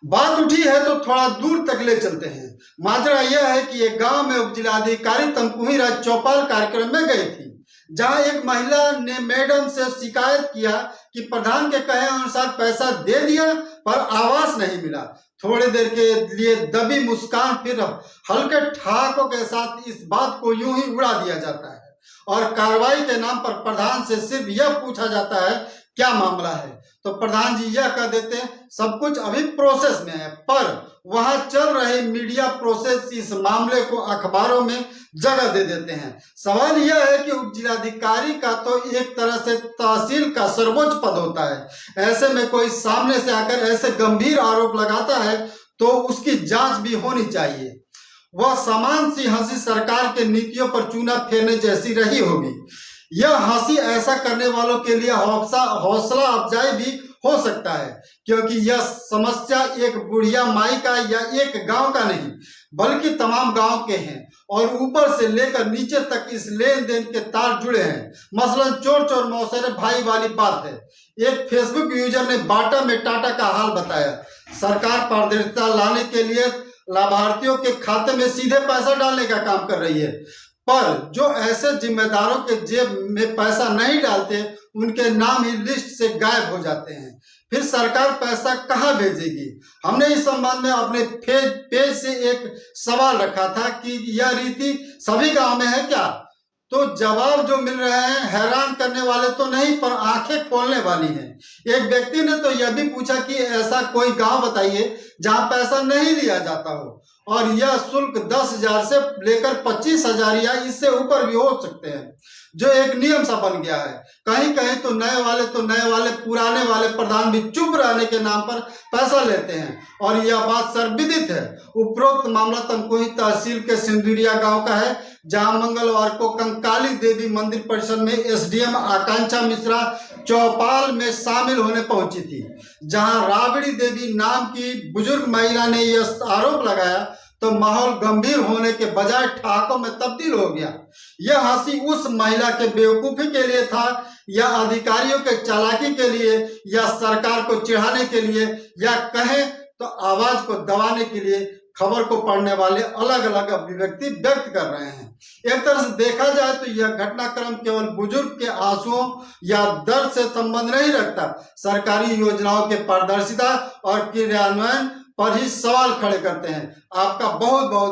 बात उठी है तो थोड़ा दूर तक ले चलते हैं। माजरा यह है कि एक गांव में उप जिलाधिकारी तमकुही राज चौपाल कार्यक्रम में गई थी, जहां एक महिला ने मैडम से शिकायत किया कि प्रधान के कहे अनुसार पैसा दे दिया पर आवास नहीं मिला। थोड़ी देर के लिए दबी मुस्कान, फिर हल्के ठहाकों के साथ इस बात को यूं ही उड़ा दिया जाता है और कार्रवाई के नाम पर प्रधान से सिर्फ यह पूछा जाता है क्या मामला है, तो प्रधान जी यह कह देते हैं सब कुछ अभी प्रोसेस में है। पर वहां चल रहे मीडिया प्रोसेस इस मामले को अखबारों में जगह दे देते हैं। सवाल यह है कि उप जिलाधिकारी का तो एक तरह से तहसील का सर्वोच्च पद होता है, ऐसे में कोई सामने से आकर ऐसे गंभीर आरोप लगाता है तो उसकी जांच भी होनी चाहिए। वह समान सी हंसी सरकार के नीतियों पर चूना फेरने जैसी रही होगी। यह हंसी ऐसा करने वालों के लिए हौसला अफजाई भी हो सकता है, क्योंकि यह समस्या एक बुढ़िया माई का या एक गांव का नहीं बल्कि तमाम गांव के हैं और ऊपर से लेकर नीचे तक इस लेन देन के तार जुड़े हैं। मसलन चोर चोर मौसेरे भाई वाली बात है। एक फेसबुक यूजर ने बाटा में टाटा का हाल बताया। सरकार पारदर्शिता लाने के लिए लाभार्थियों के खाते में सीधे पैसा डालने का काम कर रही है, पर जो ऐसे जिम्मेदारों के जेब में पैसा नहीं डालते उनके नाम ही लिस्ट से गायब हो जाते हैं। फिर सरकार पैसा कहां भेजेगी? हमने इस संबंध में अपने पेज से एक सवाल रखा था कि यह रीति सभी गांव में है क्या? तो जवाब जो मिल रहे हैं हैरान करने वाले तो नहीं पर आंखें खोलने वाली हैं। एक व्यक्ति ने तो यह भी पूछा कि ऐसा कोई गांव बताइए जहां पैसा नहीं लिया जाता हो और यह शुल्क 10,000 से लेकर 25,000 या इससे ऊपर भी हो सकते हैं, जो एक नियम सा बन गया है। कहीं कहीं तो नए वाले पुराने वाले प्रधान भी चुप रहने के नाम पर पैसा लेते हैं और यह बात सर्वविदित है। उपरोक्त मामला तमकुही तहसील के सिंदुरिया गांव का है, जहां मंगलवार को कंकाली देवी मंदिर परिसर में एसडीएम आकांक्षा मिश्रा चौपाल में शामिल होने पहुंची थी, जहां राबड़ी देवी नाम की बुजुर्ग महिला ने यह आरोप लगाया तो माहौल गंभीर होने के बजाय ठहाकों में तब्दील हो गया। यह हंसी उस महिला के बेवकूफी के लिए था या अधिकारियों के चालाकी के लिए या सरकार को चिढ़ाने के लिए या कहें तो आवाज को दबाने के लिए खबर को पढ़ने वाले अलग अलग अभिव्यक्ति व्यक्त कर रहे हैं। एक तरह से देखा जाए तो यह घटनाक्रम केवल बुजुर्ग के आंसुओं या दर्द से संबंध नहीं रखता, सरकारी योजनाओं के पारदर्शिता और क्रियान्वयन पर ही सवाल खड़े करते हैं। आपका बहुत बहुत